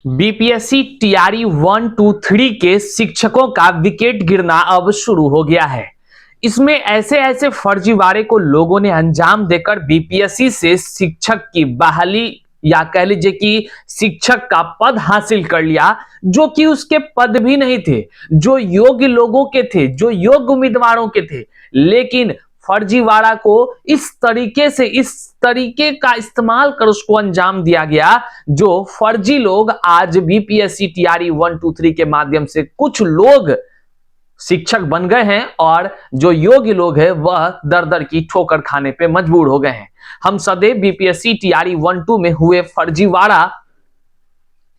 BPSC TRE 1, 2, 3 के शिक्षकों का विकेट गिरना अब शुरू हो गया है। इसमें ऐसे ऐसे फर्जीवाड़े को लोगों ने अंजाम देकर बीपीएससी से शिक्षक की बहाली या कह लीजिए कि शिक्षक का पद हासिल कर लिया, जो कि उसके पद भी नहीं थे, जो योग्य लोगों के थे, जो योग्य उम्मीदवारों के थे। लेकिन फर्जीवाड़ा को इस तरीके का इस्तेमाल कर उसको अंजाम दिया गया, जो फर्जी लोग आज बीपीएससी टीआरई 1, 2, 3 के माध्यम से कुछ लोग शिक्षक बन गए हैं और जो योग्य लोग हैं वह दर दर की ठोकर खाने पे मजबूर हो गए हैं। हम सदैव बीपीएससी टीआरई 1, 2 में हुए फर्जीवाड़ा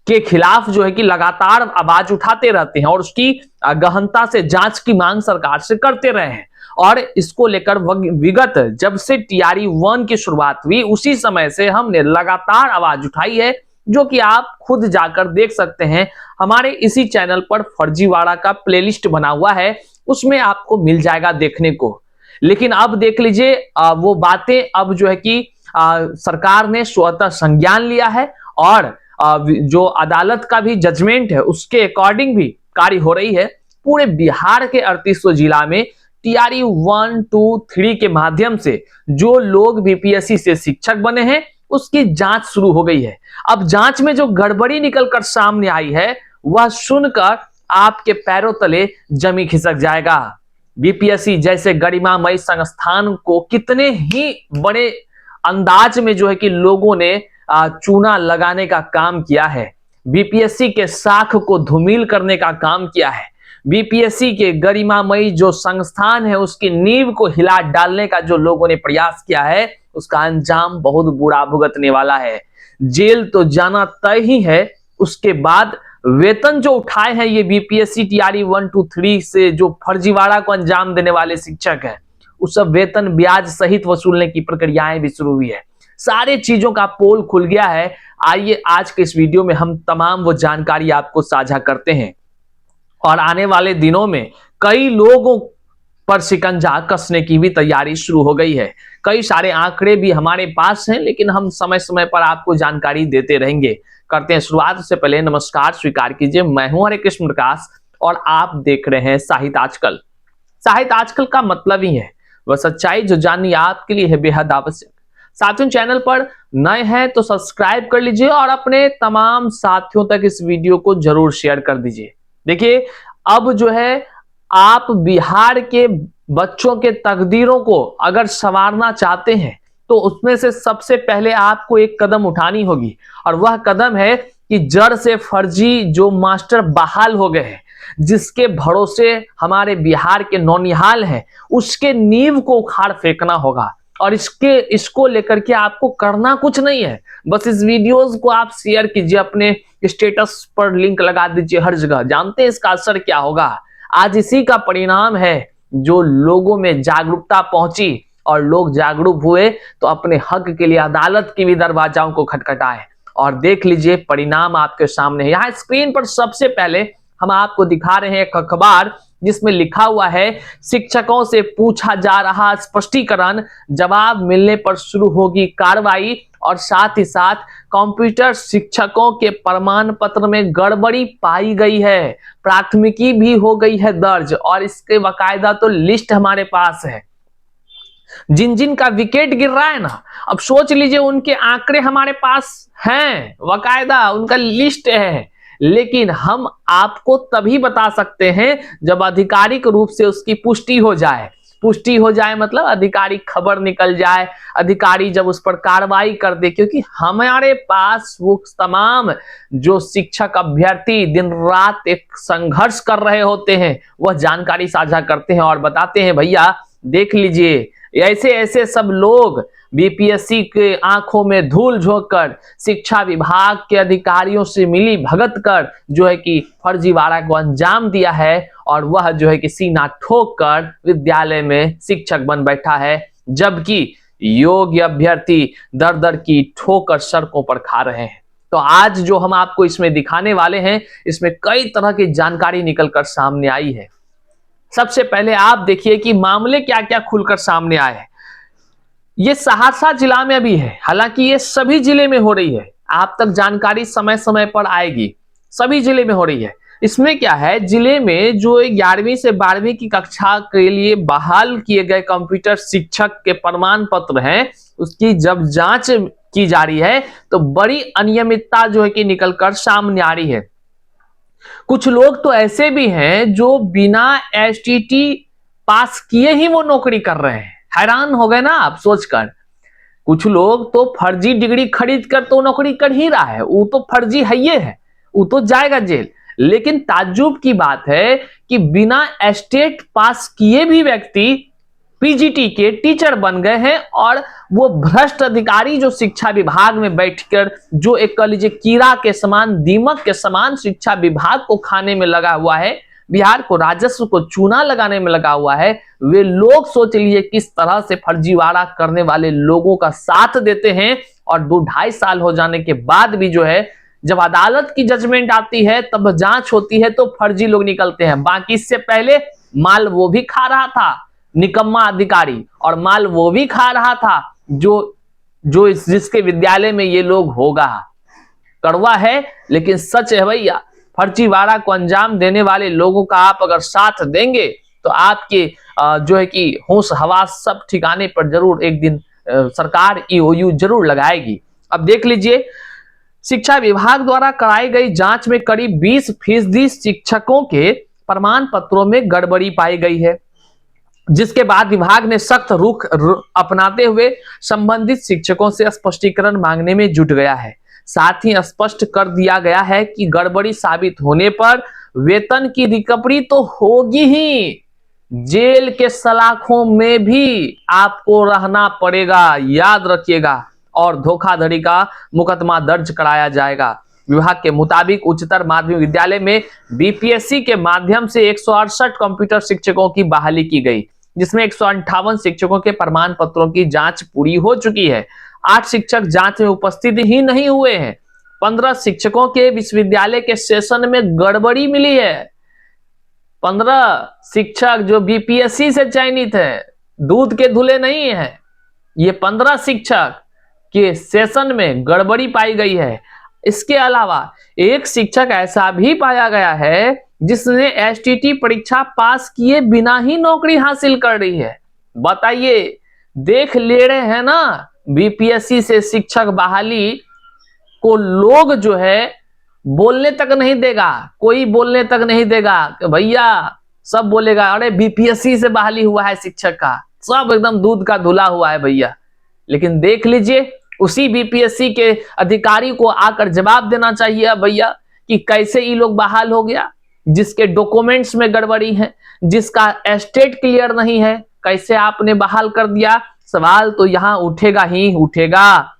के खिलाफ जो है कि लगातार आवाज उठाते रहते हैं और उसकी गहनता से जांच की मांग सरकार से करते रहे हैं। और इसको लेकर विगत जब से टीआरई 1 की शुरुआत हुई उसी समय से हमने लगातार आवाज उठाई है, जो कि आप खुद जाकर देख सकते हैं। हमारे इसी चैनल पर फर्जीवाड़ा का प्लेलिस्ट बना हुआ है, उसमें आपको मिल जाएगा देखने को। लेकिन अब देख लीजिए वो बातें अब जो है कि सरकार ने स्वतः संज्ञान लिया है और जो अदालत का भी जजमेंट है उसके अकॉर्डिंग भी कार्य हो रही है। पूरे बिहार के 3800 जिला में टीआरई 1, 2, 3 के माध्यम से जो लोग बीपीएससी से शिक्षक बने हैं उसकी जांच शुरू हो गई है। अब जांच में जो गड़बड़ी निकलकर सामने आई है वह सुनकर आपके पैरों तले जमी खिसक जाएगा। बीपीएससी जैसे गरिमामय संस्थान को कितने ही बड़े अंदाज में जो है कि लोगों ने चूना लगाने का काम किया है, बीपीएससी के साख को धूमिल करने का काम किया है, बीपीएससी के गरिमामयी जो संस्थान है उसकी नींव को हिला डालने का जो लोगों ने प्रयास किया है उसका अंजाम बहुत बुरा भुगतने वाला है। जेल तो जाना तय ही है। उसके बाद वेतन जो उठाए हैं ये बीपीएससी टीआरई 1, 2, 3 से जो फर्जीवाड़ा को अंजाम देने वाले शिक्षक हैं, उस सब वेतन ब्याज सहित वसूलने की प्रक्रियाएं भी शुरू हुई है। सारे चीजों का पोल खुल गया है। आइए आज के इस वीडियो में हम तमाम वो जानकारी आपको साझा करते हैं और आने वाले दिनों में कई लोगों पर शिकंजा कसने की भी तैयारी शुरू हो गई है। कई सारे आंकड़े भी हमारे पास हैं, लेकिन हम समय समय पर आपको जानकारी देते रहेंगे। करते हैं शुरुआत। उससे पहले नमस्कार स्वीकार कीजिए, मैं हूं हरे कृष्ण प्रकाश और आप देख रहे हैं साहित्य आजकल। साहित्य आजकल का मतलब ही है वह सच्चाई जो जाननी आपके लिए है बेहद आवश्यक। साथियों, चैनल पर नए हैं तो सब्सक्राइब कर लीजिए और अपने तमाम साथियों तक इस वीडियो को जरूर शेयर कर दीजिए। देखिए, अब जो है आप बिहार के बच्चों के तकदीरों को अगर संवारना चाहते हैं तो उसमें से सबसे पहले आपको एक कदम उठानी होगी और वह कदम है कि जड़ से फर्जी जो मास्टर बहाल हो गए हैं, जिसके भरोसे हमारे बिहार के नौनिहाल हैं, उसके नींव को उखाड़ फेंकना होगा। और इसको लेकर के आपको करना कुछ नहीं है, बस इस वीडियोस को आप शेयर कीजिए, अपने स्टेटस पर लिंक लगा दीजिए हर जगह। जानते हैं इसका असर क्या होगा? आज इसी का परिणाम है जो लोगों में जागरूकता पहुंची और लोग जागरूक हुए तो अपने हक के लिए अदालत की भी दरवाजाओं को खटखटाए। और देख लीजिए परिणाम आपके सामने है। यहाँ स्क्रीन पर सबसे पहले हम आपको दिखा रहे हैं एक अखबार जिसमें लिखा हुआ है शिक्षकों से पूछा जा रहा स्पष्टीकरण, जवाब मिलने पर शुरू होगी कार्रवाई। और साथ ही साथ कंप्यूटर शिक्षकों के प्रमाण पत्र में गड़बड़ी पाई गई है, प्राथमिकी भी हो गई है दर्ज और इसके बाकायदा तो लिस्ट हमारे पास है। जिन जिन का विकेट गिर रहा है ना, अब सोच लीजिए उनके आंकड़े हमारे पास हैं, बाकायदा उनका लिस्ट है। लेकिन हम आपको तभी बता सकते हैं जब आधिकारिक रूप से उसकी पुष्टि हो जाए। पुष्टि हो जाए मतलब आधिकारिक खबर निकल जाए, अधिकारी जब उस पर कार्रवाई कर दे, क्योंकि हमारे पास वो तमाम जो शिक्षक अभ्यर्थी दिन रात एक संघर्ष कर रहे होते हैं वह जानकारी साझा करते हैं और बताते हैं भैया देख लीजिए ऐसे ऐसे सब लोग बीपीएससी के आंखों में धूल झोंककर शिक्षा विभाग के अधिकारियों से मिली भगत कर जो है कि फर्जीवाड़ा को अंजाम दिया है और वह जो है कि सीना ठोक कर विद्यालय में शिक्षक बन बैठा है, जबकि योग्य अभ्यर्थी दर दर की ठोकर सड़कों पर खा रहे हैं। तो आज जो हम आपको इसमें दिखाने वाले हैं, इसमें कई तरह की जानकारी निकलकर सामने आई है। सबसे पहले आप देखिए कि मामले क्या क्या खुलकर सामने आए हैं। ये सहरसा जिला में अभी है, हालांकि ये सभी जिले में हो रही है। आप तक जानकारी समय समय पर आएगी। सभी जिले में हो रही है। इसमें क्या है, जिले में जो 11वीं से 12वीं की कक्षा के लिए बहाल किए गए कंप्यूटर शिक्षक के प्रमाण पत्र हैं, उसकी जब जांच की जा रही है तो बड़ी अनियमितता जो है कि निकलकर सामने आ रही है। कुछ लोग तो ऐसे भी हैं जो बिना एसटीटी पास किए ही वो नौकरी कर रहे हैं। हैरान हो गए ना आप सोचकर। कुछ लोग तो फर्जी डिग्री खरीद कर तो नौकरी कर ही रहा है, वो तो फर्जी है, ये है, वो तो जाएगा जेल। लेकिन ताज्जुब की बात है कि बिना एस्टेट पास किए भी व्यक्ति पीजीटी के टीचर बन गए हैं, और वो भ्रष्ट अधिकारी जो शिक्षा विभाग में बैठकर जो एक कह लीजिए कीड़ा के समान, दीमक के समान शिक्षा विभाग को खाने में लगा हुआ है, बिहार को राजस्व को चूना लगाने में लगा हुआ है, वे लोग सोच लिए किस तरह से फर्जीवाड़ा करने वाले लोगों का साथ देते हैं। और 2-2.5 साल हो जाने के बाद भी जो है, जब अदालत की जजमेंट आती है, तब जांच होती है तो फर्जी लोग निकलते हैं। बाकी इससे पहले माल वो भी खा रहा था निकम्मा अधिकारी, और माल वो भी खा रहा था जो जिसके विद्यालय में ये लोग होगा। कड़वा है लेकिन सच है भैया। फर्जीवाड़ा को अंजाम देने वाले लोगों का आप अगर साथ देंगे तो आपके जो है कि होश हवास सब ठिकाने पर जरूर एक दिन सरकार ईओयू जरूर लगाएगी। अब देख लीजिए, शिक्षा विभाग द्वारा कराई गई जांच में करीब 20% शिक्षकों के प्रमाण पत्रों में गड़बड़ी पाई गई है, जिसके बाद विभाग ने सख्त रुख अपनाते हुए संबंधित शिक्षकों से स्पष्टीकरण मांगने में जुट गया है। साथ ही स्पष्ट कर दिया गया है कि गड़बड़ी साबित होने पर वेतन की रिकवरी तो होगी ही, जेल के सलाखों में भी आपको रहना पड़ेगा, याद रखिएगा, और धोखाधड़ी का मुकदमा दर्ज कराया जाएगा। विभाग के मुताबिक उच्चतर माध्यमिक विद्यालय में बीपीएससी के माध्यम से 168 कंप्यूटर शिक्षकों की बहाली की गई, जिसमें 158 शिक्षकों के प्रमाण पत्रों की जांच पूरी हो चुकी है। 8 शिक्षक जांच में उपस्थित ही नहीं हुए हैं। 15 शिक्षकों के विश्वविद्यालय के सेशन में गड़बड़ी मिली है। 15 शिक्षक जो बीपीएससी से चयनित है, दूध के धुले नहीं है, ये 15 शिक्षक के सेशन में गड़बड़ी पाई गई है। इसके अलावा एक शिक्षक ऐसा भी पाया गया है जिसने एसटीटी परीक्षा पास किए बिना ही नौकरी हासिल कर रही है। बताइए, देख ले रहे हैं ना, बीपीएससी से शिक्षक बहाली को लोग जो है बोलने तक नहीं देगा, कोई बोलने तक नहीं देगा कि भैया, सब बोलेगा अरे बीपीएससी से बहाली हुआ है शिक्षक का, सब एकदम दूध का धुला हुआ है भैया। लेकिन देख लीजिए, उसी बीपीएससी के अधिकारी को आकर जवाब देना चाहिए भैया कि कैसे ये लोग बहाल हो गया, जिसके डॉक्यूमेंट्स में गड़बड़ी है, जिसका एस्टेट क्लियर नहीं है, कैसे आपने बहाल कर दिया। सवाल तो यहां उठेगा ही उठेगा।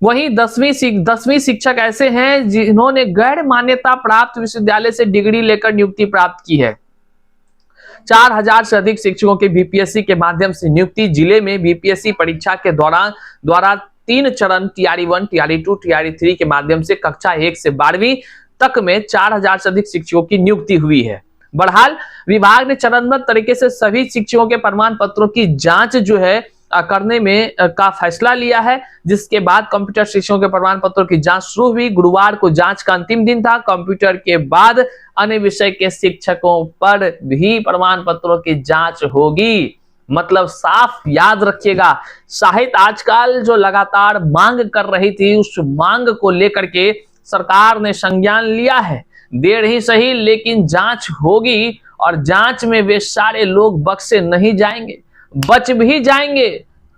वहीं 10वीं शिक्षक ऐसे हैं जिन्होंने गैर मान्यता प्राप्त विश्वविद्यालय से डिग्री लेकर नियुक्ति प्राप्त की है। 4000 से अधिक शिक्षकों के बीपीएससी के माध्यम से नियुक्ति। जिले में बीपीएससी परीक्षा के द्वारा 3 चरण टीआरई 1, टीआरई 2, टीआरई 3 के माध्यम से कक्षा 1 से 12वीं तक में 4000 से अधिक शिक्षकों की नियुक्ति हुई है। बहरहाल विभाग ने चरणबद्ध तरीके से सभी शिक्षकों के प्रमाण पत्रों की जांच जो है करने में का फैसला लिया है, जिसके बाद कंप्यूटर शिक्षकों के प्रमाण पत्रों की जांच शुरू हुई। गुरुवार को जांच का अंतिम दिन था। कंप्यूटर के बाद अन्य विषय के शिक्षकों पर भी प्रमाण पत्रों की जांच होगी। मतलब साफ याद रखिएगा, साहित्य आजकल जो लगातार मांग कर रही थी, उस मांग को लेकर के सरकार ने संज्ञान लिया है। देर ही सही लेकिन जांच होगी, और जांच में वे सारे लोग बख्शे नहीं जाएंगे। बच भी जाएंगे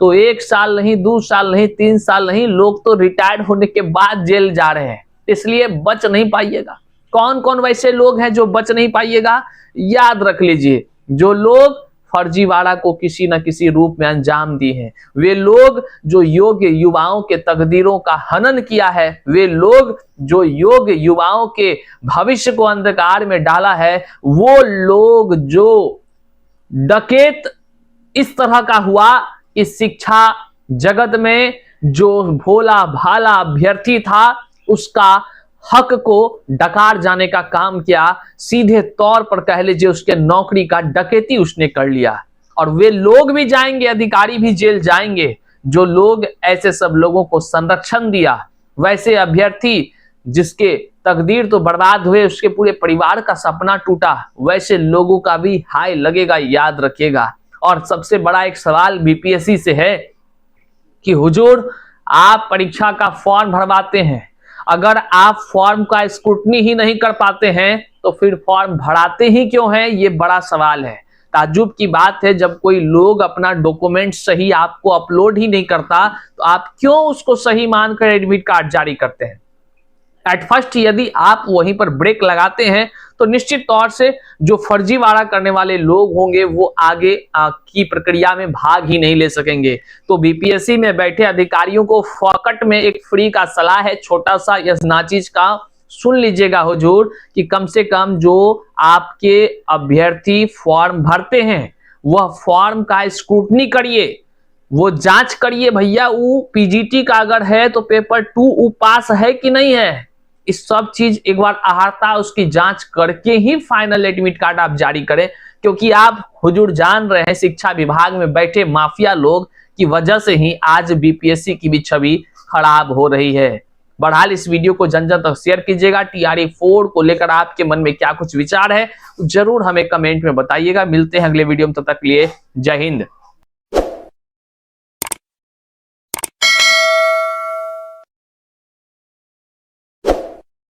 तो 1 साल नहीं, 2 साल नहीं, 3 साल नहीं, लोग तो रिटायर्ड होने के बाद जेल जा रहे हैं। इसलिए बच नहीं पाइएगा। कौन कौन वैसे लोग हैं जो बच नहीं पाइएगा, याद रख लीजिए। जो लोग फर्जीवाड़ा को किसी न किसी रूप में अंजाम दिए हैं, वे लोग जो योग्य युवाओं के तकदीरों का हनन किया है, वे लोग जो योग्य युवाओं के भविष्य को अंधकार में डाला है, वो लोग जो डकैत इस तरह का हुआ कि शिक्षा जगत में जो भोला भाला अभ्यर्थी था, उसका हक को डकार जाने का काम किया। सीधे तौर पर कह लीजिए उसके नौकरी का डकैती उसने कर लिया। और वे लोग भी जाएंगे, अधिकारी भी जेल जाएंगे, जो लोग ऐसे सब लोगों को संरक्षण दिया, वैसे अभ्यर्थी जिसके तकदीर तो बर्बाद हुए, उसके पूरे परिवार का सपना टूटा, वैसे लोगों का भी हाय लगेगा, याद रखिएगा। और सबसे बड़ा एक सवाल बीपीएससी से है कि हुजूर आप परीक्षा का फॉर्म भरवाते हैं, अगर आप फॉर्म का स्क्रूटनी ही नहीं कर पाते हैं तो फिर फॉर्म भराते ही क्यों हैं? ये बड़ा सवाल है। ताज्जुब की बात है, जब कोई लोग अपना डॉक्यूमेंट सही आपको अपलोड ही नहीं करता तो आप क्यों उसको सही मानकर एडमिट कार्ड जारी करते हैं? एट फर्स्ट यदि आप वहीं पर ब्रेक लगाते हैं तो निश्चित तौर से जो फर्जीवाड़ा करने वाले लोग होंगे वो आगे की प्रक्रिया में भाग ही नहीं ले सकेंगे। तो बीपीएससी में बैठे अधिकारियों को फोकट में एक फ्री का सलाह है, छोटा सा यस नाचीज का सुन लीजिएगा हुजूर, कि कम से कम जो आपके अभ्यर्थी फॉर्म भरते हैं वह फॉर्म का स्क्रूटनी करिए, वो जांच करिए भैया, वो पीजीटी का अगर है तो पेपर 2 वो पास है कि नहीं है। इस सब चीज एक बार अहाता उसकी जांच करके ही फाइनल एडमिट कार्ड आप जारी करें, क्योंकि आप हुजूर जान रहे हैं शिक्षा विभाग में बैठे माफिया लोग की वजह से ही आज बीपीएससी की भी छवि खराब हो रही है। बहरहाल इस वीडियो को जन जन तक शेयर कीजिएगा। टीआरई 4 को लेकर आपके मन में क्या कुछ विचार है जरूर हमें कमेंट में बताइएगा। मिलते हैं अगले वीडियो में, तब तक के लिए जय हिंद।